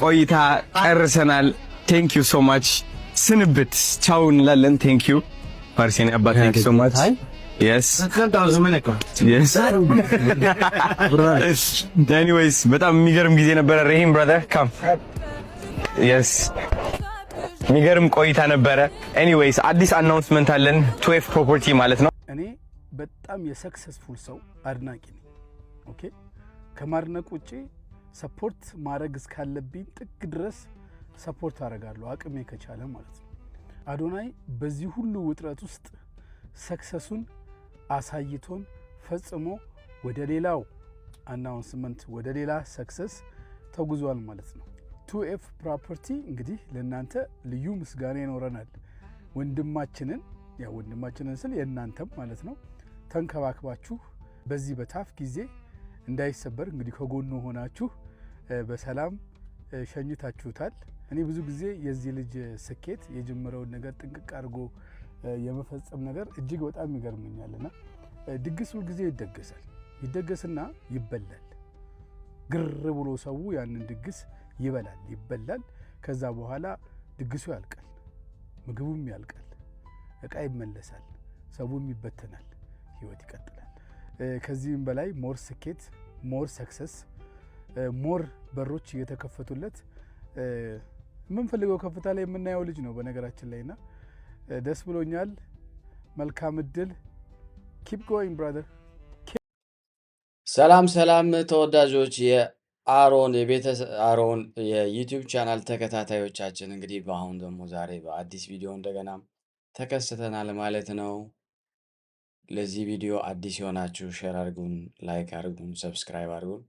ቆይታ ጨርሰናል። ቴንክ ዩ ሶ ማች። ስንብት ቻው እንላለን። ቴንክ ዩ ፓርሲን አባ ቴንክ ዩ ሶ ማች። yes anyways በጣም የሚገርም ጊዜ ነበረ። ረሂም ብራዘር ካም yes የሚገርም ቆይታ ነበረ። anyways አዲስ አናውንስመንት አለን 12 ፕሮፐርቲ ማለት ነው። እኔ በጣም የሰክሰስፉል ሰው አድናቂ ነኝ። ኦኬ ከማድነቅ ውጪ ሰፖርት ማድረግ እስካለብኝ ጥግ ድረስ ሰፖርት አደርጋለሁ አቅሜ ከቻለ ማለት ነው። አዶናይ በዚህ ሁሉ ውጥረት ውስጥ ሰክሰሱን አሳይቶን ፈጽሞ ወደ ሌላው አናውንስመንት ወደ ሌላ ሰክሰስ ተጉዟል ማለት ነው። 2F ፕሮፐርቲ እንግዲህ ለእናንተ ልዩ ምስጋና ይኖረናል። ወንድማችንን ስል የእናንተም ማለት ነው ተንከባክባችሁ በዚህ በታፍ ጊዜ እንዳይሰበር እንግዲህ ከጎኑ ሆናችሁ በሰላም ሸኝታችሁታል። እኔ ብዙ ጊዜ የዚህ ልጅ ስኬት የጀመረውን ነገር ጥንቅቅ አድርጎ የመፈጸም ነገር እጅግ በጣም ይገርመኛልና ድግስ ሁሉ ጊዜ ይደገስና ይበላል። ግር ብሎ ሰው ያንን ድግስ ይበላል። ከዛ በኋላ ድግሱ ያልቃል፣ ምግቡም ያልቃል፣ እቃ ይመለሳል፣ ሰውም ይበተናል፣ ህይወት ይቀጥላል። ከዚህም በላይ ሞር ስኬት ሞር ሰክሰስ ሞር በሮች እየተከፈቱለት የምንፈልገው ከፍታ ላይ የምናየው ልጅ ነው በነገራችን ላይና ደስ ብሎኛል። መልካም እድል። ኪፕ ጎይንግ ብራዘር። ሰላም ተወዳጆች የአሮን አሮን የዩቲዩብ ቻናል ተከታታዮቻችን እንግዲህ በአሁን ደግሞ ዛሬ በአዲስ ቪዲዮ እንደገና ተከስተናል ማለት ነው። ለዚህ ቪዲዮ አዲስ የሆናችሁ ሼር አድርጉን፣ ላይክ አድርጉን፣ ሰብስክራይብ አድርጉን፣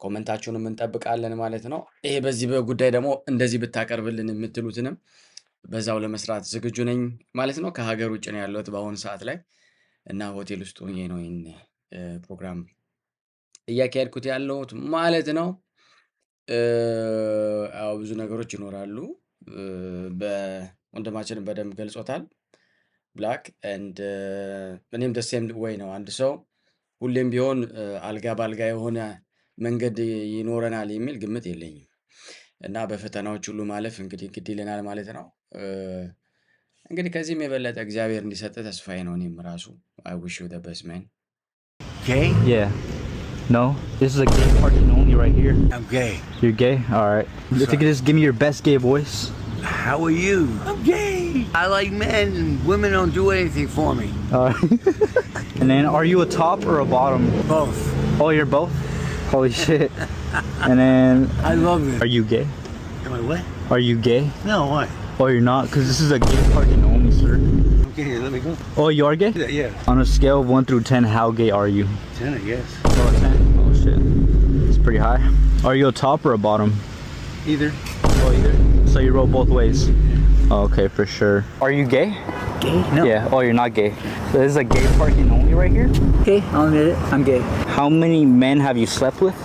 ኮሜንታችሁንም እንጠብቃለን ማለት ነው። ይሄ በዚህ በጉዳይ ደግሞ እንደዚህ ብታቀርብልን የምትሉትንም በዛው ለመስራት ዝግጁ ነኝ ማለት ነው። ከሀገር ውጭ ነው ያለሁት በአሁኑ ሰዓት ላይ እና ሆቴል ውስጥ ሆኜ ነው ይሄን ፕሮግራም እያካሄድኩት ያለሁት ማለት ነው። ያው ብዙ ነገሮች ይኖራሉ። በወንድማችን በደንብ ገልጾታል ብላክ ኤንድ እኔም the same way ነው። አንድ ሰው ሁሌም ቢሆን አልጋ ባልጋ የሆነ መንገድ ይኖረናል የሚል ግምት የለኝም እና በፈተናዎች ሁሉ ማለፍ እንግዲህ ግድ ይለናል ማለት ነው። እንግዲህ ከዚህም የበለጠ እግዚአብሔር እንዲሰጥ ተስፋዬ ነው። እኔም ራሱ I wish you the best man. Gay? Yeah. No, this is a gay parking only right here. I'm gay. You're gay? All right. If you could just give me your best gay voice. How are you? I'm gay. I like men and women don't do anything for me. All right. And then are you a top or a bottom? Both. Oh, you're both? Holy shit. And then I love it. are you gay? Am I what? Are you gay? No, why? Oh, you're not? Because this is a gay parking only, sir. Okay, let me go. Oh, you are gay? Yeah. On a scale of 1 through 10, how gay are you? 10, I guess. Oh, 10? Oh, shit. It's pretty high. Are you a top or a bottom? Either. Oh, either? So you roll both ways? Oh, okay, for sure. Are you gay? Gay? No. Yeah. Oh, you're not gay. So this is a gay parking only right here? Okay, I'll admit it. I'm gay. How many men have you slept with?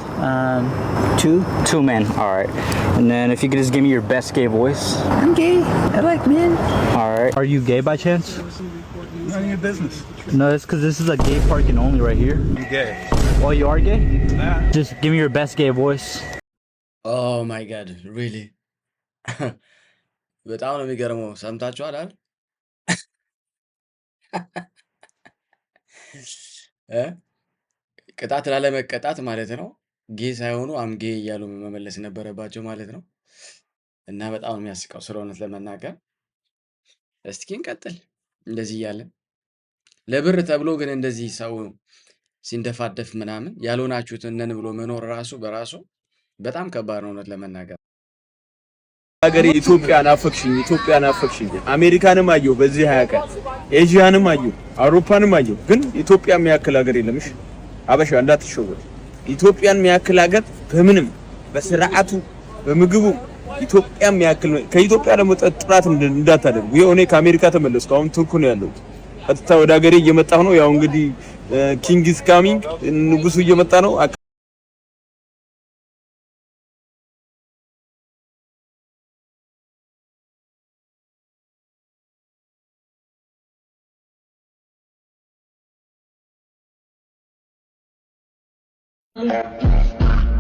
2. 2 men. All right. And then if you could just give me your best gay voice. I'm gay. I like men. All right. Are you gay by chance? None of your business. No, it's because this is a gay parking only right here. I'm gay. Oh, you are gay? Nah. Just give me your best gay voice. Oh my god, really? በጣም ነው የሚገርመው። ሰምታችኋል አይደል? ቅጣት ላለመቀጣት ማለት ነው። ጌ ሳይሆኑ አምጌ እያሉ መመለስ ነበረባቸው ማለት ነው። እና በጣም ነው የሚያስቀው ስለ እውነት ለመናገር። እስኪ እንቀጥል እንደዚህ እያለን ለብር ተብሎ ግን እንደዚህ ሰው ሲንደፋደፍ ምናምን ያልሆናችሁትን ነን ብሎ መኖር ራሱ በራሱ በጣም ከባድ ነው እውነት ለመናገር። ሀገሬ ኢትዮጵያን አፈክሽኝ። አሜሪካንም አየሁ በዚህ 20 ቀን፣ ኤዥያንም አየሁ፣ አውሮፓንም አየሁ። ግን ኢትዮጵያ የሚያክል ሀገር የለም። እሺ አበሻ እንዳትሸወድ። ኢትዮጵያን የሚያክል ሀገር በምንም በስርዓቱ በምግቡ ኢትዮጵያ የሚያክል ከኢትዮጵያ ደግሞ ጥራት እንዳታደርጉ። ይሄው እኔ ከአሜሪካ ተመለስኩ። አሁን ቱርክ ነው ያለሁት። ቀጥታ ወደ ሀገሬ እየመጣሁ ነው። ያው እንግዲህ ኪንግ ኢዝ ካሚንግ ንጉሱ እየመጣ ነው።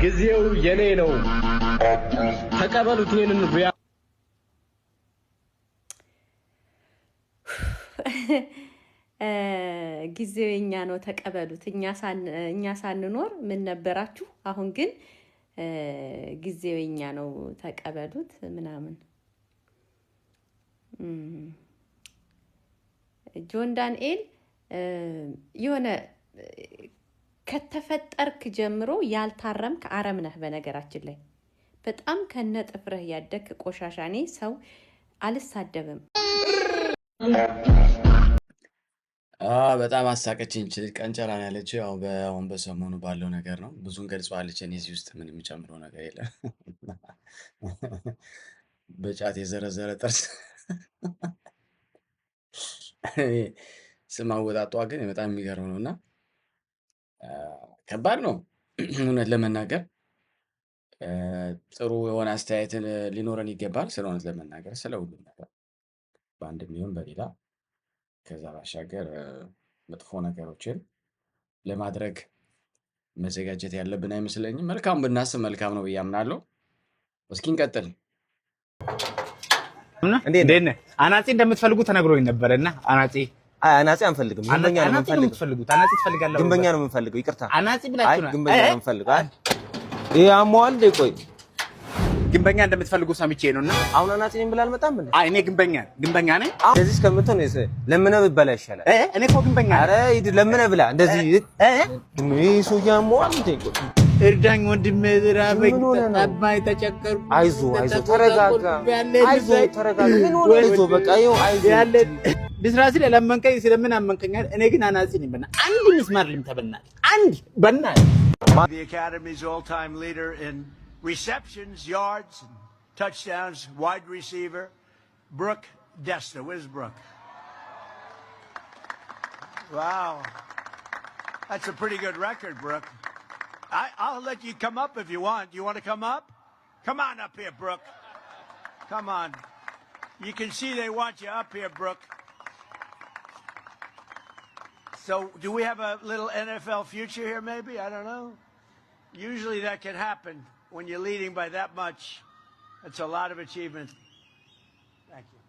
ጊዜው የኔ ነው ተቀበሉት ይሄንን ሪያ ጊዜው የኛ ነው ተቀበሉት። እኛ ሳንኖር ምን ነበራችሁ? አሁን ግን ጊዜው የኛ ነው ተቀበሉት ምናምን። ጆን ዳንኤል የሆነ ከተፈጠርክ ጀምሮ ያልታረምክ አረም ነህ። በነገራችን ላይ በጣም ከነጥፍርህ ያደክ ቆሻሻ። እኔ ሰው አልሳደብም። በጣም አሳቀችኝ። ቀንጨራን ያለችው ያው አሁን በሰሞኑ ባለው ነገር ነው። ብዙን ገልጸዋለች። እኔ እዚህ ውስጥ ምን የሚጨምረው ነገር የለም። በጫት የዘረዘረ ጥርስ ስም አወጣጧ ግን በጣም የሚገርም ነው እና ከባድ ነው እውነት ለመናገር። ጥሩ የሆነ አስተያየትን ሊኖረን ይገባል። ስለ እውነት ለመናገር ስለ ሁሉም ነገር በአንድም ይሁን በሌላ። ከዛ ባሻገር መጥፎ ነገሮችን ለማድረግ መዘጋጀት ያለብን አይመስለኝም። መልካም ብናስብ መልካም ነው ብዬ አምናለሁ። እስኪ እንቀጥል። እንዴት ነህ? አናጺ እንደምትፈልጉ ተነግሮኝ ነበርና አናጺ አናጺ አንፈልግም። ግንበኛ ነው የምንፈልገው። አናጺ ትፈልጋለህ? ግንበኛ ነው የምንፈልገው። ይቅርታ አናጺ ብላችሁ ነው? ግንበኛ ነው የምንፈልገው። ይሄ አሟል እንደ ቆይ ግንበኛ እንደምትፈልጉ ሰምቼ ነውና አሁን አናጺ ነኝ ብለህ አልመጣም እንዴ? እኔ ግንበኛ ነኝ። እንደዚህ እስከምትሆን ለምነህ ብበላ ይሻላል። እኔ እኮ ግንበኛ ነኝ። ኧረ ሂድ ለምነህ ብላ። እንደዚህ ሰው ያሟል እንደ ቆይ እርዳኝ ወንድሜ፣ ዝራበኝ ተጣባይ ተጨቀሩ። አይዞህ ተረጋጋ። አይዞህ ተረጋጋ። ምን ሆነ? አይዞህ በቃ ይኸው አይዞህ ያለ ቢስራሲ ለለመንከኝ ስለምን አመንከኛል? እኔ ግን አናጺ ነኝ። በእናትህ አንድ ምስማር ልምተበናል። አንድ በእናትህ The Academy's all-time leader in receptions, yards, touchdowns, wide receiver, Brooke Desta. Where's Brooke? Wow. That's a pretty good record, Brooke. I'll let you come up if you want. You want to come up? Come on up here, Brooke. Come on. You can see they want you up here, Brooke. So, do we have a little NFL future here, maybe? I don't know. Usually that can happen when you're leading by that much. That's a lot of achievement. Thank you.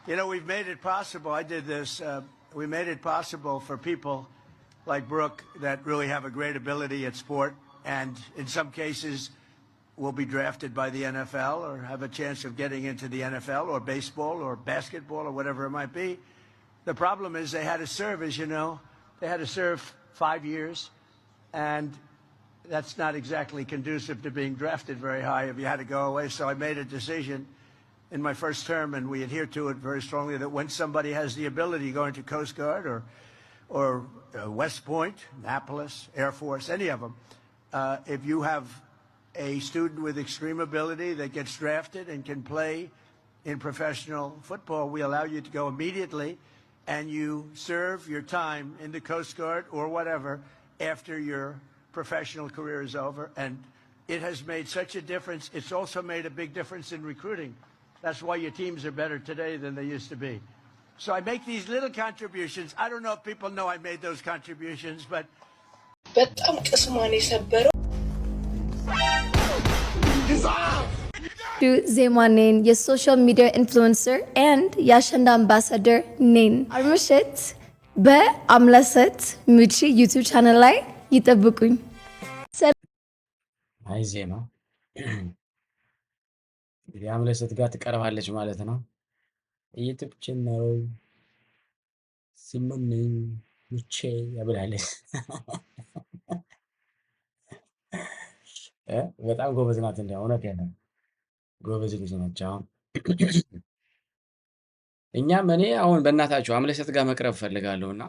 You know, we've made it possible. I did this. We made it possible for people like Brooke that really have a great ability at sport, and in some cases will be drafted by the NFL or have a chance of getting into the NFL or baseball or basketball or whatever it might be. The problem is they had to serve, as you know, they had to serve 5 years, and that's not exactly conducive to being drafted very high if you had to go away. So I made a decision in my first term, and we adhere to it very strongly, that when somebody has the ability, going to Coast Guard or West Point, Annapolis, Air Force, any of them, if you have a student with extreme ability that gets drafted and can play in professional football, we allow you to go immediately, and you serve your time in the Coast Guard or whatever after your professional career is over. And it has made such a difference. It's also made a big difference in recruiting. That's why your teams are better today than they used to be. So I make these little contributions. I don't know if people know I made those contributions, but... ዜማ ነኝ የሶሻል ሚዲያ ኢንፍሉዌንሰር and የአሸንዳ አምባሳደር ነኝ። ምሽት በአምለሰት ሙቺ ዩቲዩብ ቻናል ላይ ይጠብቁኝ። አይ ዜማ እንግዲህ አምለሰት ጋር ትቀርባለች ማለት ነው። ዩቲዩብ ቻናል ሲመነኝ ሙቺ ያብላለች። በጣም ጎበዝ ናት። እንደው እውነት ያለው ጎበዝ ልጅ ነች። አሁን እኔ አሁን በእናታችሁ አምለሰት ጋር መቅረብ ፈልጋለሁና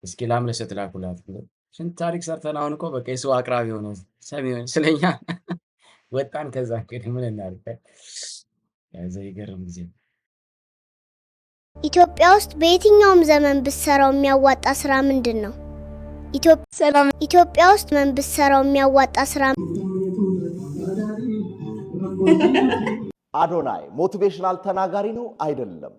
እስኪ ለአምለሰት ላኩላት። ስንት ታሪክ ሰርተን አሁን እኮ በቃ የሰው አቅራቢ ሆነ ሰሚ ሆነ ስለኛ ወጣን። ከዛ እንግዲህ ምን እናድርግ? ያዘ ይገርም ጊዜ። ኢትዮጵያ ውስጥ በየትኛውም ዘመን ብትሰራው የሚያዋጣ ስራ ምንድን ነው? ሰላም ኢትዮጵያ ውስጥ ምን ብትሰራው የሚያዋጣ ስራ? አዶናይ ሞቲቬሽናል ተናጋሪ ነው አይደለም?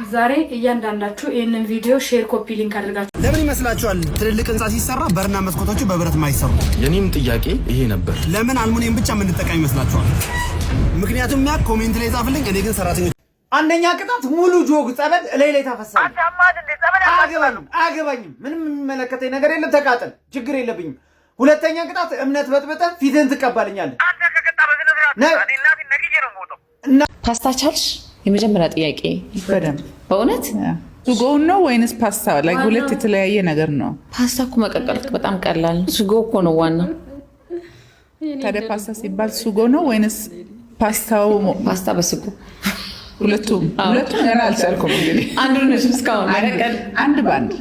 ዛሬ እያንዳንዳችሁ ይሄንን ቪዲዮ ሼር፣ ኮፒ ሊንክ አድርጋችሁ ለምን ይመስላችኋል ትልልቅ ህንጻ ሲሰራ በርና መስኮቶቹ በብረት ማይሰሩ? የኔም ጥያቄ ይሄ ነበር። ለምን አልሙኒየም ብቻ ምን ተጠቃሚ ይመስላችኋል? ምክንያቱም ያ ኮሜንት ላይ ጻፍልኝ። እኔ ግን ሰራተኞች አንደኛ ቅጣት ሙሉ ጆግ ጸበል ላይ ታፈሳለህ። አታማድ እንደ ጸበል አያገባኝም። ምንም የሚመለከተኝ ነገር የለም። ተቃጠል፣ ችግር የለብኝም። ሁለተኛ ቅጣት እምነት በጥብጠህ ፊትህን ትቀባልኛለህ። አንተ ከቀጣ በዝነዝራ እኔ እናቴ ነግጄ ነው የምወጣው። ፓስታ ቻልሽ? የመጀመሪያ ጥያቄ በደንብ በእውነት ሱጎውን ነው ወይንስ ፓስታ? ላይ ሁለት የተለያየ ነገር ነው። ፓስታ እኮ መቀቀል በጣም ቀላል ነው። ሱጎ እኮ ነው ዋናው። ታዲያ ፓስታ ሲባል ሱጎ ነው ወይንስ ፓስታው? ፓስታ በሱጎ ሁለቱም ገና አልቻልኩም። እንግዲህ አንዱ ነሽ እስካሁን መቀቀል አንድ ባንድ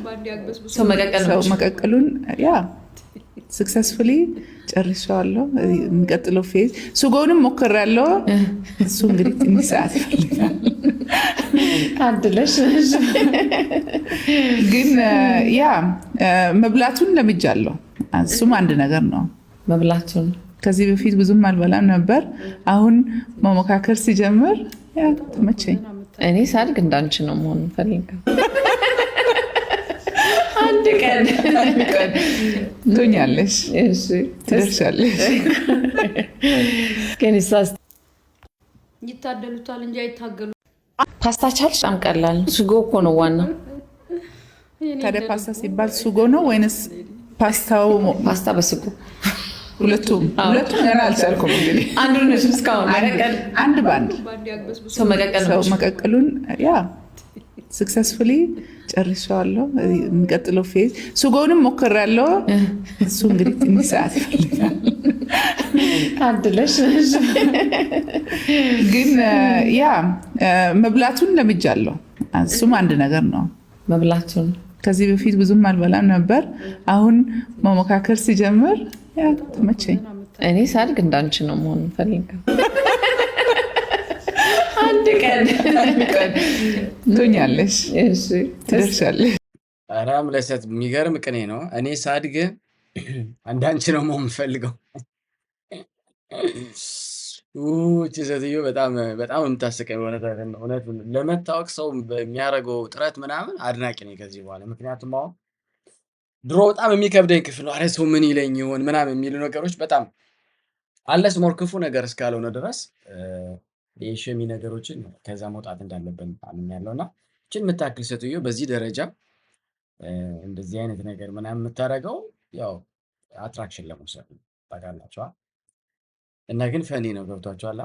ሰው መቀቀል ሰው መቀቀሉን ያ ሰክሰስፉሊ ጨርሻለሁ። የሚቀጥለው ፌዝ ሱጎውንም ሞክሬያለሁ። እሱ እንግዲህ ትንሽ ሰዓት ይፈልጋል። አድለሽ ግን ያ መብላቱን ለምጃለሁ። እሱም አንድ ነገር ነው። መብላቱን ከዚህ በፊት ብዙም አልበላም ነበር። አሁን መሞካከር ሲጀምር ያ ተመቸኝ። እኔ ሳድግ እንዳንቺ ነው መሆን ፈልገው አንድ ቀን ትሆኛለሽ፣ ትደርሻለሽ። ከኒሳስ ይታደሉታል እንጂ አይታገሉ። ፓስታ ቻልሽ? በጣም ቀላል ነው። ሱጎ እኮ ነው ዋናው። ታዲያ ፓስታ ሲባል ሱጎ ነው ወይንስ ፓስታው? ፓስታ በሱጎ ሁለቱም ገና አልቻልኩም። እንግዲህ አንዱ ነሽ እስካሁን መቀቀል አንድ ባንድ ሰው መቀቀሉን ያ ሰክሰስፉሊ ጨርሻለሁ። የሚቀጥለው ፌዝ ሱጎውንም ሞክሬያለሁ። እሱ እንግዲህ ትንሽ ሰዓት ይፈልጋል። አድለሽ ግን ያ መብላቱን ለምጃለሁ። እሱም አንድ ነገር ነው። መብላቱን ከዚህ በፊት ብዙም አልበላም ነበር። አሁን መሞካከር ሲጀምር ያ ተመቸኝ። እኔ ሳድግ እንዳንቺ ነው መሆን ፈልገው አንድ ቀን ትሆኛለሽ፣ ትደርሻለሽ። አራም ለሰት የሚገርም ቅኔ ነው። እኔ ሳድግ አንዳንቺ ነው መሆን የምፈልገው። እቺ ሴትዮ በጣም የምታስቀኝ እውነት ለመታወቅ ሰው የሚያደርገው ጥረት ምናምን አድናቂ ነኝ ከዚህ በኋላ። ምክንያቱም አሁን ድሮ በጣም የሚከብደኝ ክፍል ነው። አረ ሰው ምን ይለኝ ይሆን ምናምን የሚሉ ነገሮች በጣም አለስ ሞር ክፉ ነገር እስካልሆነ ድረስ የሸሚ ነገሮችን ከዛ መውጣት እንዳለብን አምኛለሁ። እና እችን የምታክል ሴትዮ በዚህ ደረጃ እንደዚህ አይነት ነገር ምናምን የምታደርገው ያው አትራክሽን ለመውሰድ ነው ታውቃላችኋል። እና ግን ፈኒ ነው ገብቷችኋል።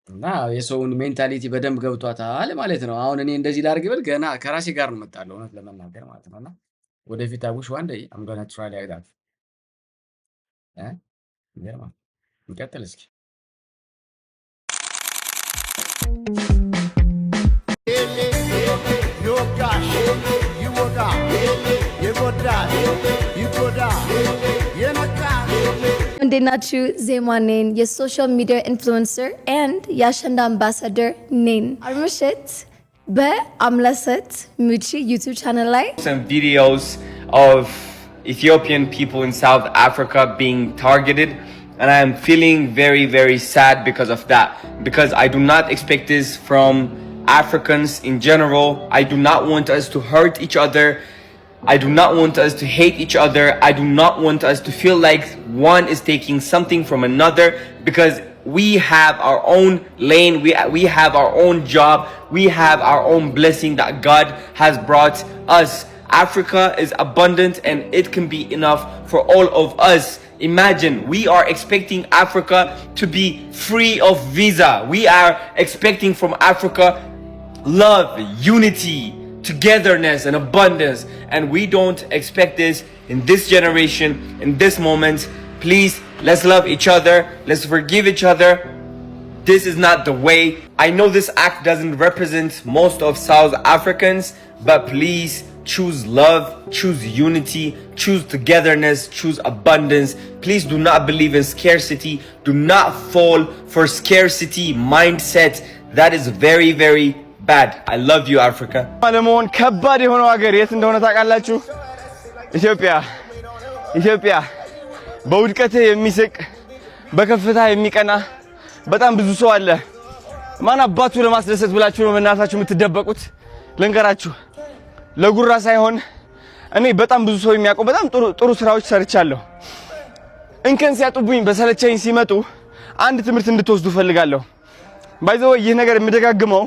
እና የሰውን ሜንታሊቲ በደንብ ገብቷታል ማለት ነው። አሁን እኔ እንደዚህ ላድርግ ብል ገና ከራሴ ጋር ነው መጣለው እውነት ለመናገር ማለት ነው። እና ወደፊት አቡሽ ዋንዴ አም ጎና ትራይ ላይክ ዳት ይገርማ። እንቀጥል እስኪ እንዴት ናችሁ? ዜማ ነኝ፣ የሶሻል ሚዲያ ኢንፍሉዌንሰር and የአሸንዳ አምባሳደር ነኝ። አርምሽት በአምለሰት ሙቺ ዩቲዩብ ቻናል ላይ some videos of Ethiopian people in South Africa being targeted, and I am feeling very, very sad because of that, because I do not expect this from Africans in general. I do not want us to hurt each other. I do not want us to hate each other. I do not want us to feel like one is taking something from another, because we have our own lane, we have our own job, we have our own blessing that God has brought us. Africa is abundant and it can be enough for all of us. Imagine, we are expecting Africa to be free of visa. We are expecting from Africa love, unity, togetherness and abundance, and we don't expect this in this generation, in this moment. Please, let's love each other, let's forgive each other. This is not the way. I know this act doesn't represent most of South Africans, but please choose love, choose unity, choose togetherness, choose abundance. Please do not believe in scarcity. Do not fall for scarcity mindset. That is very, very bad. I love you, Africa. አለመሆን ከባድ የሆነው ሀገር የት እንደሆነ ታውቃላችሁ? ኢትዮጵያ በውድቀት የሚስቅ በከፍታ የሚቀና በጣም ብዙ ሰው አለ። ማን አባቱ ለማስደሰት ብላችሁ ነው በእናታችሁ የምትደበቁት? ልንገራችሁ፣ ለጉራ ሳይሆን እኔ በጣም ብዙ ሰው የሚያውቀው በጣም ጥሩ ስራዎች ሰርቻለሁ። እንከን ሲያጡብኝ በሰለቸኝ ሲመጡ አንድ ትምህርት እንድትወስዱ ፈልጋለሁ። ባይዘው ይህ ነገር የምደጋግመው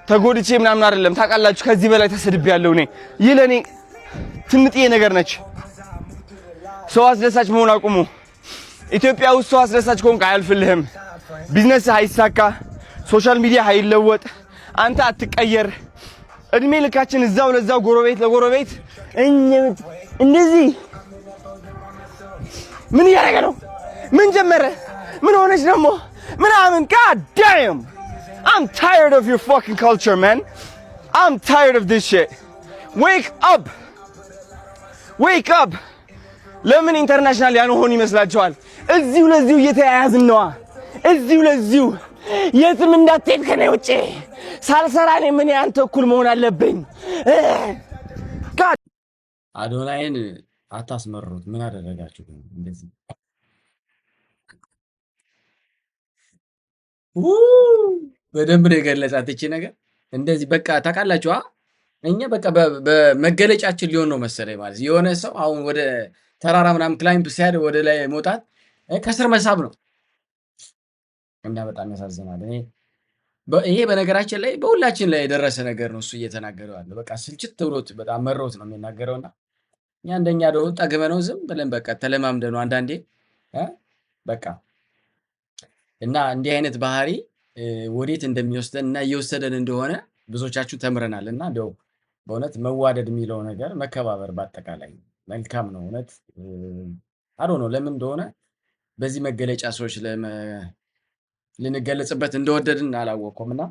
ተጎድቼ ምናምን አይደለም። ታውቃላችሁ ከዚህ በላይ ተሰድቤያለሁ። እኔ ይህ ለኔ ትንጥዬ ነገር ነች። ሰው አስደሳች መሆን አቁሙ። ኢትዮጵያ ውስጥ ሰው አስደሳች ከሆንክ አያልፍልህም። ቢዝነስ አይሳካ፣ ሶሻል ሚዲያ አይለወጥ፣ አንተ አትቀየር። እድሜ ልካችን እዛው ለዛው ጎረቤት ለጎረቤት እንደዚህ ምን እያደረገ ነው? ምን ጀመረ? ምን ሆነች ደግሞ? ምናምን God damn! I'm tired of your fucking culture, man. I'm tired of this shit. Wake up! Wake up! ለምን ኢንተርናሽናል ያንሆን ይመስላችኋል? እዚሁ ለዚሁ እየተያያዝን ነዋ። እዚሁ ለዚሁ የትም እንዳትሄድ ከኔ ውጪ ሳልሰራ እኔ ምን ያንተ እኩል መሆን አለብኝ? አዶናይን አታስመሩት። ምን አደረጋችሁ እንደዚህ? በደንብ ነው የገለጻት እቺ ነገር። እንደዚህ በቃ ታውቃላችሁ፣ እኛ በቃ በመገለጫችን ሊሆን ነው መሰለኝ ማለት የሆነ ሰው አሁን ወደ ተራራ ምናምን ክላይምፕ ሲያደርግ ወደ ላይ መውጣት ከስር መሳብ ነው እና በጣም ያሳዝናል። ይሄ በነገራችን ላይ በሁላችን ላይ የደረሰ ነገር ነው። እሱ እየተናገረው ያለው በቃ ስልችት ብሎት በጣም መሮት ነው የሚናገረውና እኛ እንደኛ ደግሞ ጠግበነው ዝም ብለን በቃ ተለማምደነው አንዳንዴ በቃ እና እንዲህ አይነት ባህሪ ወዴት እንደሚወስደን እና እየወሰደን እንደሆነ ብዙዎቻችሁ ተምረናልና እንደው በእውነት መዋደድ የሚለው ነገር መከባበር በአጠቃላይ መልካም ነው። እውነት አዶ ነው ለምን እንደሆነ በዚህ መገለጫ ሰዎች ልንገለጽበት እንደወደድን አላወቅኩምና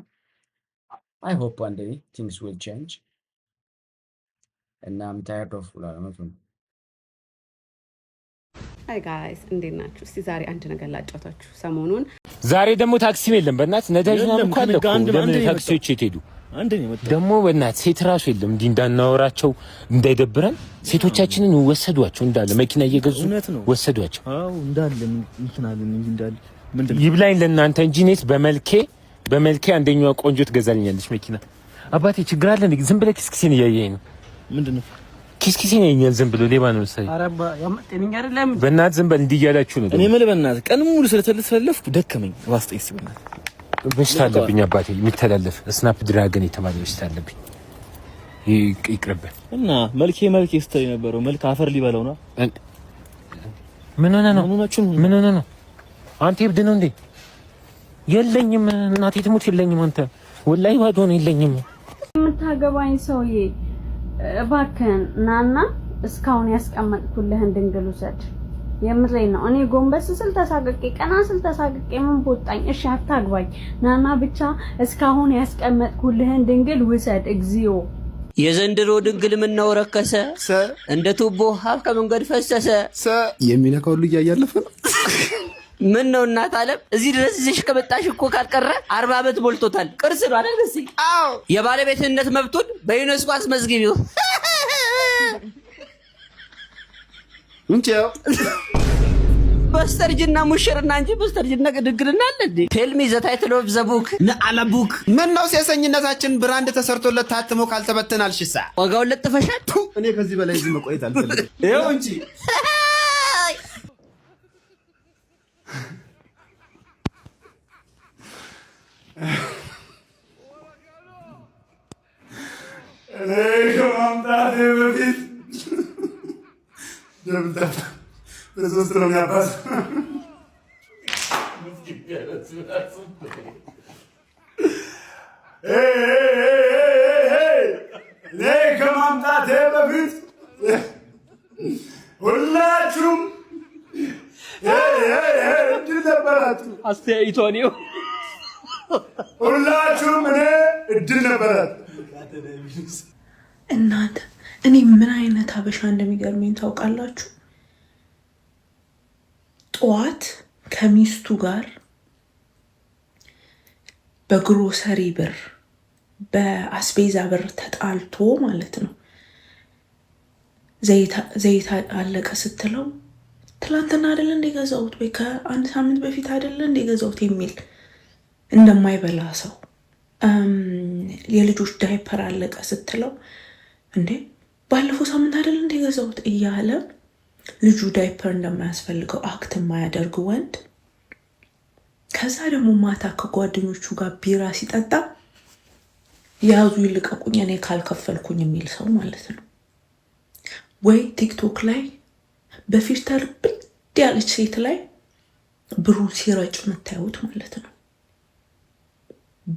I hope one day things will change and I'm tired of Hi guys, እንዴት ናችሁ? እስቲ ዛሬ አንድ ነገር ላጫውታችሁ። ሰሞኑን ዛሬ ደግሞ ታክሲም የለም። በእናትህ ነዳጅ ምናምን ካለ እኮ ለምን ታክሲዎች የት ሄዱ? ደግሞ በእናትህ ሴት ራሱ የለም። እንዲህ እንዳናወራቸው እንዳይደብረን ሴቶቻችንን ወሰዷቸው እንዳለ መኪና እየገዙ ወሰዷቸው። አዎ እንዳለ እንትን አለን እንጂ እንዳለ ምንድነው? ይብላኝ ለእናንተ እንጂ እኔስ በመልኬ አንደኛዋ ቆንጆ ትገዛልኛለች መኪና። አባቴ ችግር አለ እንዴ? ዝም ብለህ ኪስኪሴን እያየኸኝ ነው። ምንድነው? ኪስኪሴን ያየኛል ዝም ብሎ ሌባ ነው መሰለኝ። አረባ ያመጣኝ አይደለም። በእናትህ ዝም በል እንዲህ እያላችሁ ነው። እኔ የምልህ በእናትህ ቀን ሙሉ ስለተለፈለፍኩ ደከመኝ። ዋስጠይስ በእናትህ በሽታ አለብኝ አባቴ፣ የሚተላለፍ ስናፕ ድራገን የተባለ በሽታ አለብኝ። ይቅርብህ እና መልኬ ስትል የነበረው መልክ አፈር ሊበላው ነው። ምን ሆነ ነው? አንተ ይብድ ነው እንዴ? የለኝም እናቴ ትሙት የለኝም። አንተ ወላሂ ባዶ ነው የለኝም። የምታገባኝ ሰውዬ እባክህን ናና እስካሁን ያስቀመጥኩልህን ድንግል ውሰድ። የምሬን ነው። እኔ ጎንበስ ስል ተሳቅቄ ቀና ስል ተሳቅቄ ምን ቦጣኝ? እሺ አታግባኝ፣ ናና ብቻ እስካሁን ያስቀመጥኩልህን ድንግል ውሰድ። እግዚኦ የዘንድሮ ድንግል ምነው ረከሰ? እንደ ቱቦ ሀብ ከመንገድ ፈሰሰ። የሚነካው ሁሉ እያያለፈ ነው። ምን ነው እናት ዓለም እዚህ ድረስ ይዘሽ ከመጣሽ እኮ ካልቀረ 40 ዓመት ሞልቶታል። ቅርስ ነው አይደል? እሺ አዎ፣ የባለቤትነት መብቱን በዩኔስኮ አስመዝግቢው። እንዴው በስተርጅና ሙሽርና እንጂ በስተርጅና ድንግልና አለ እንዴ? ቴል ሚ ዘ ታይትል ኦፍ ዘ ቡክ ነአለ ቡክ። ምን ነው ሴሰኝነታችን ብራንድ ተሰርቶለት ታትሞ ካልተበተናልሽሳ ዋጋውን ለጥፈሻል። እኔ ከዚህ በላይ እዚህ መቆየት አልፈልግም። ይኸው እንጂ ከማምጣቴ በፊት ደብዳቤ በሶስት ነው የሚያባዝ ከማምጣቴ በፊት ሁላችሁም እድል ነበራችሁ። አስተያይቶ ነው ሁላችሁም እኔ እድል ነበራችሁ። እናንተ እኔ ምን አይነት ሀበሻ እንደሚገርመኝ ታውቃላችሁ? ጠዋት ከሚስቱ ጋር በግሮሰሪ ብር በአስቤዛ ብር ተጣልቶ ማለት ነው። ዘይት አለቀ ስትለው ትላንትና አይደለ እንደገዛሁት ወይ ከአንድ ሳምንት በፊት አይደለ እንደገዛሁት የሚል እንደማይበላ ሰው፣ የልጆች ዳይፐር አለቀ ስትለው እንዴ ባለፈው ሳምንት አይደለ እንደገዛሁት እያለ ልጁ ዳይፐር እንደማያስፈልገው አክት የማያደርግ ወንድ፣ ከዛ ደግሞ ማታ ከጓደኞቹ ጋር ቢራ ሲጠጣ ያዙ ይልቀቁኝ እኔ ካልከፈልኩኝ የሚል ሰው ማለት ነው። ወይ ቲክቶክ ላይ በፊልተር ብድ ያለች ሴት ላይ ብሩን ሲረጭ የምታዩት ማለት ነው።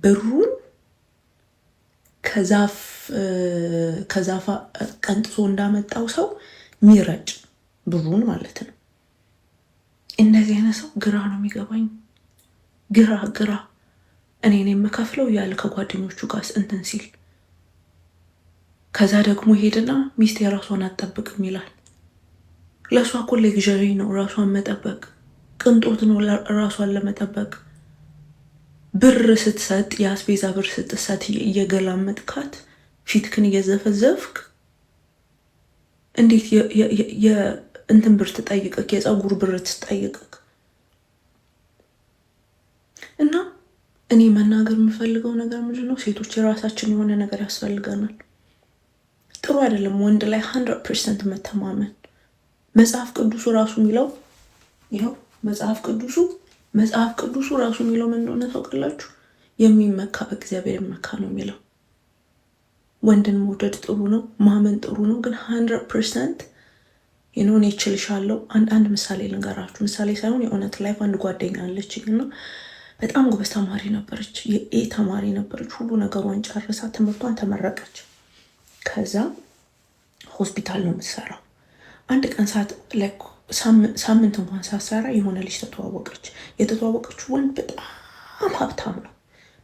ብሩን ከዛፍ ቀንጥሶ እንዳመጣው ሰው ሚረጭ ብሩን ማለት ነው። እንደዚህ አይነት ሰው ግራ ነው የሚገባኝ። ግራ እኔን የምከፍለው ያለ ከጓደኞቹ ጋር እንትን ሲል፣ ከዛ ደግሞ ሄድና ሚስት የራሷን አትጠብቅም ይላል። ለእሷ እኮ ሌግዠሪ ነው ራሷን መጠበቅ፣ ቅንጦት ነው ራሷን ለመጠበቅ። ብር ስትሰጥ የአስቤዛ ብር ስትሰጥ እየገላመጥካት ፊትክን እየዘፈዘፍክ እንዴት የእንትን ብር ትጠይቅክ፣ የፀጉር ብር ትጠይቅክ። እና እኔ መናገር የምፈልገው ነገር ምንድን ነው? ሴቶች የራሳችን የሆነ ነገር ያስፈልገናል። ጥሩ አይደለም ወንድ ላይ 100% መተማመን። መጽሐፍ ቅዱሱ ራሱ የሚለው ይኸው መጽሐፍ ቅዱሱ ራሱ የሚለው ምን እንደሆነ ታውቃላችሁ? የሚመካ በእግዚአብሔር ይመካ ነው የሚለው። ወንድን መውደድ ጥሩ ነው፣ ማመን ጥሩ ነው፣ ግን 100% እኔ እችልሻለሁ። አንድ ምሳሌ ልንገራችሁ። ምሳሌ ሳይሆን የእውነት ላይፍ አንድ ጓደኛ አለችኝ እና በጣም ጎበዝ ተማሪ ነበረች፣ የኤ ተማሪ ነበረች። ሁሉ ነገሯን ጨርሳ ትምህርቷን ተመረቀች። ከዛ ሆስፒታል ነው የምትሰራው። አንድ ቀን ሳምንት እንኳን ሳትሰራ የሆነ ልጅ ተተዋወቀች። የተተዋወቀችው ወንድ በጣም ሀብታም ነው፣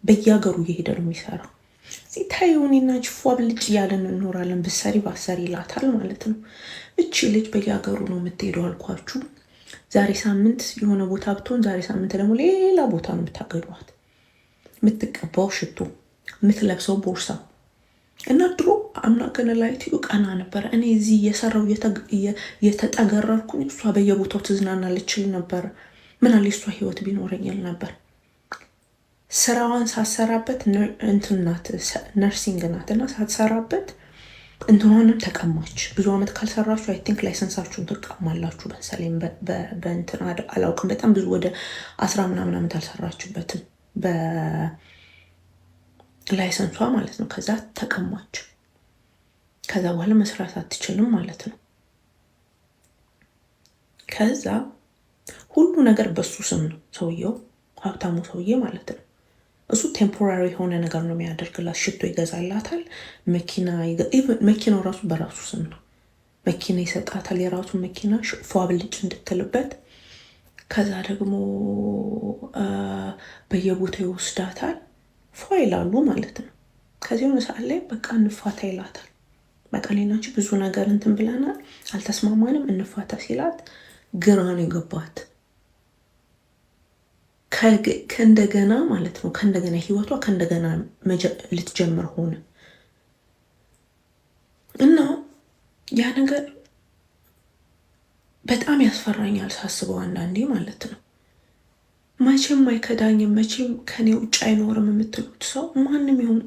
በየሀገሩ እየሄደ ነው የሚሰራው። ታዩ እኔና አንቺ ፏ ብልጭ እያለን እንኖራለን፣ ብትሰሪ ባሰሪ ይላታል ማለት ነው። እቺ ልጅ በየሀገሩ ነው የምትሄደው አልኳችሁ። ዛሬ ሳምንት የሆነ ቦታ ብትሆን፣ ዛሬ ሳምንት ደግሞ ሌላ ቦታ ነው የምታገኟት። የምትቀባው ሽቶ፣ የምትለብሰው ቦርሳ እና ድሮ አምናገነ ላይ ትዩ ቀና ነበረ። እኔ እዚህ እየሰራው እየተጠገረርኩኝ እሷ በየቦታው ትዝናናለች ነበረ። ምን አለ እሷ ህይወት ቢኖረኛል ነበር። ስራዋን ሳትሰራበት እንትናት ነርሲንግ ናት እና ሳትሰራበት እንትኗንም ተቀማች። ብዙ አመት ካልሰራችሁ አይ ቲንክ ላይሰንሳችሁን ትቀማላችሁ መሰለኝ። በእንትን አላውቅም። በጣም ብዙ ወደ 10 ምናምን አመት አልሰራችበትም በላይሰንሷ ማለት ነው። ከዛ ተቀማች። ከዛ በኋላ መስራት አትችልም ማለት ነው። ከዛ ሁሉ ነገር በሱ ስም ነው። ሰውየው ሀብታሙ ሰውዬ ማለት ነው። እሱ ቴምፖራሪ የሆነ ነገር ነው የሚያደርግላት። ሽቶ ይገዛላታል፣ መኪናው ራሱ በራሱ ስም ነው። መኪና ይሰጣታል፣ የራሱ መኪና ፏ ብልጭ እንድትልበት። ከዛ ደግሞ በየቦታው ይወስዳታል፣ ፏ ይላሉ ማለት ነው። ከዚህ ሆነ ሰዓት ላይ በቃ እንፋታ ይላታል። በቃ እኔና አንቺ ብዙ ነገር እንትን ብለናል፣ አልተስማማንም፣ እንፋታ ሲላት ግራ ነው የገባት። ከእንደገና ማለት ነው ከእንደገና ህይወቷ ከእንደገና ልትጀምር ሆነ እና ያ ነገር በጣም ያስፈራኛል ሳስበው አንዳንዴ ማለት ነው። መቼም አይከዳኝም፣ መቼም ከኔ ውጭ አይኖርም የምትሉት ሰው ማንም ይሁን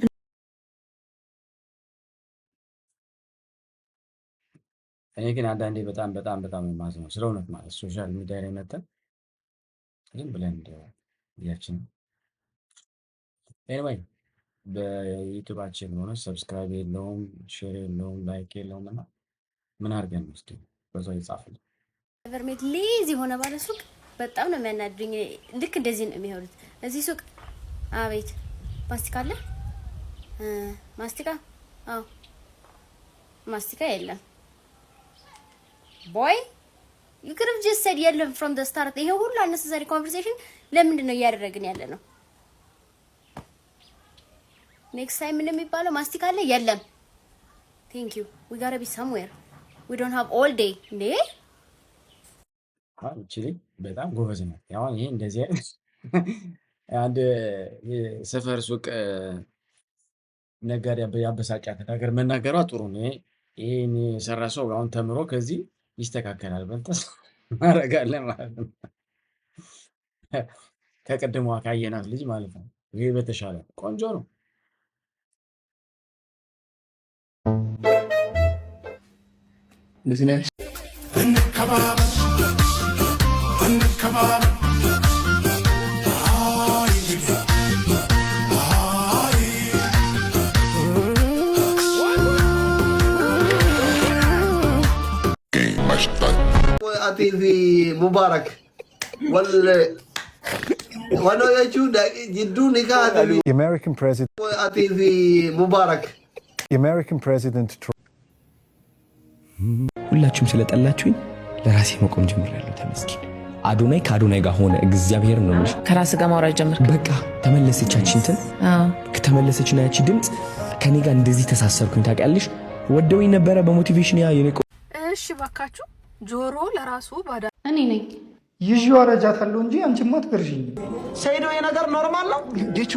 እኔ ግን አንዳንዴ በጣም የማዝነው ስለ እውነት ማለት ሶሻል ሚዲያ ላይ መተን ዝም ብለን ያችን ኤኒዌይ በዩቲዩባችን ሆነ ሰብስክራይብ የለውም፣ ሼር የለውም፣ ላይክ የለውም እና ምን አድርገን ነው እስቲ በዛው ይጻፍልኝ። በርሜት ሊዝ የሆነ ባለ ሱቅ በጣም ነው የሚያናድኝ። ልክ እንደዚህ ነው የሚሆኑት እዚህ ሱቅ። አቤት ማስቲካ አለ? ማስቲካ? አዎ ማስቲካ የለም። ቦይ you could have just said የለም from the start። ይሄ ሁሉ unnecessary conversation ለምንድን ነው እያደረግን ያለ ነው? next time ምን የሚባለው ማስቲካ አለ? የለም። thank you we got to be somewhere, we don't have all day እንዴ። አክቹሊ በጣም ጎበዝ ነው። ያው ይሄ እንደዚህ አንድ ሰፈር ሱቅ ነገር ያበሳጫት ነገር መናገሯ ጥሩ ነው። ይሄን የሰራ ሰው አሁን ተምሮ ከዚህ ይስተካከላል በልተስ ማረጋለን ማለት ነው። ከቀደሟ ካየናት ልጅ ማለት ነው። ይሄ በተሻለ ቆንጆ ነው። ለዚህ ቲቪ ሙባረክ ዋና ያችሁ ጅዱ ኒካ American president ቲቪ ሙባረክ American president ሁላችሁም ስለጠላችሁኝ ለራሴ መቆም ጀምሬያለሁ። ተመስገን አዶናይ ከአዶናይ ጋር ሆነ። እግዚአብሔር ነው እንጂ ከራስ ጋር ማውራት ጀመርክ። በቃ ተመለሰቻችን ከተመለሰችና ያቺ ድምጽ ከኔ ጋር እንደዚህ ተሳሰርኩኝ። ታውቂያለሽ ወደውኝ ነበረ በሞቲቬሽን ያ የኔ እሺ ባካችሁ ጆሮ ለራሱ ባዳ እኔ ነኝ ይዤው አረጃታለሁ እንጂ አንቺማ አትገርዥኝ። ሰይዶ የነገር ኖርማል ነው። ጌቹ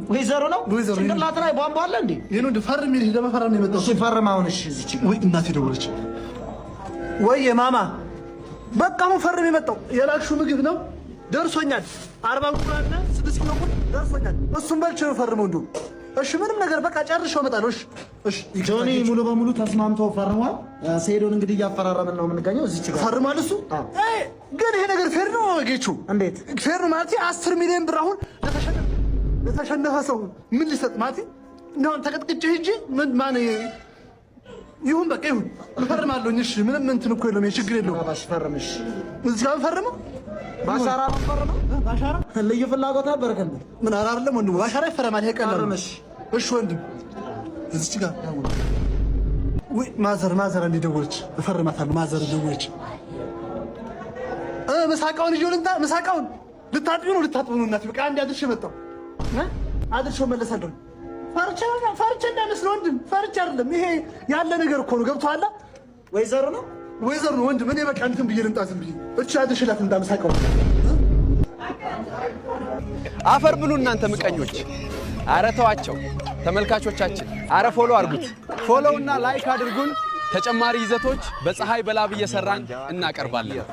ወይዘሮ ነው። ጭንቅላት ላይ ቧንቧ አለ እንዴ? ይሄን እንደ ፈርም ይሄ ለመፈረም ነው የመጣው። እሺ ፈርም። አሁን እሺ እዚች ወይ እናቴ ደወለች። ወይ ማማ በቃ አሁን ፈርም የመጣው የላክሽው ምግብ ነው ደርሶኛል። 40 እንቁላልና 6 ኪሎ ቁጥ ደርሶኛል። እሱም በልቼ ነው ፈርመው እንዴ? እሺ ምንም ነገር በቃ ጨርሼው እመጣለሁ። እሺ ጆኒ ሙሉ በሙሉ ተስማምቶ ፈርሟል። ሰይዶን እንግዲህ እያፈራረመን ነው የምንገኘው። እዚች ጋር ፈርሟል እሱ። ግን ይሄ ነገር ፌር ነው ጌቹ? እንዴት ፌር ነው ማለት 10 ሚሊዮን ብር አሁን ለተሸነፈ ሰው ምን ሊሰጥ ማለት ነው? ተቀጥቅጬ ሂጂ ምን ማን ይሁን በቃ ይሁን እፈርማለሁ። እሺ ምንም እንትን እኮ የለውም ችግር የለውም። ባሽ ፈርምሽ እዚህ ጋር ፈርመው ባሻራ ፈርመው ባሻራ ልዩ ፍላጎት ነበር ከንተ ምን አይደለም ወንድም ባሻራ ይፈረማል። ይሄ ቀላል ነው። እሺ ወንድም እዚህ ጋር ወይ ማዘር እንዲደወለች እፈርማታለሁ። ማዘር ደወለች። ምሳቃውን ይዤው ልምጣ። ምሳቃውን ልታጥቢ ነው እናት በቃ አንድ አድርሼ መጣሁ አድርሼው መለሳለሁ። ፈርቼ እንዳይመስል ወንድም ፈርቼ አይደለም። ይሄ ያለ ነገር እኮ ነው። ገብቶሃል? ወይዘሮ ነው ወንድም። እኔ በቃ እንትን ብዬ ልምጣ ዝም ብዬ እቺ አድርሼላት ልምጣ ምሳቃውን። አፈር ብሉ እናንተ ምቀኞች። አረ ተዋቸው ተመልካቾቻችን። አረ ፎሎ አድርጉት። ፎሎው እና ላይክ አድርጉን። ተጨማሪ ይዘቶች በፀሐይ በላብ እየሰራን እናቀርባለን።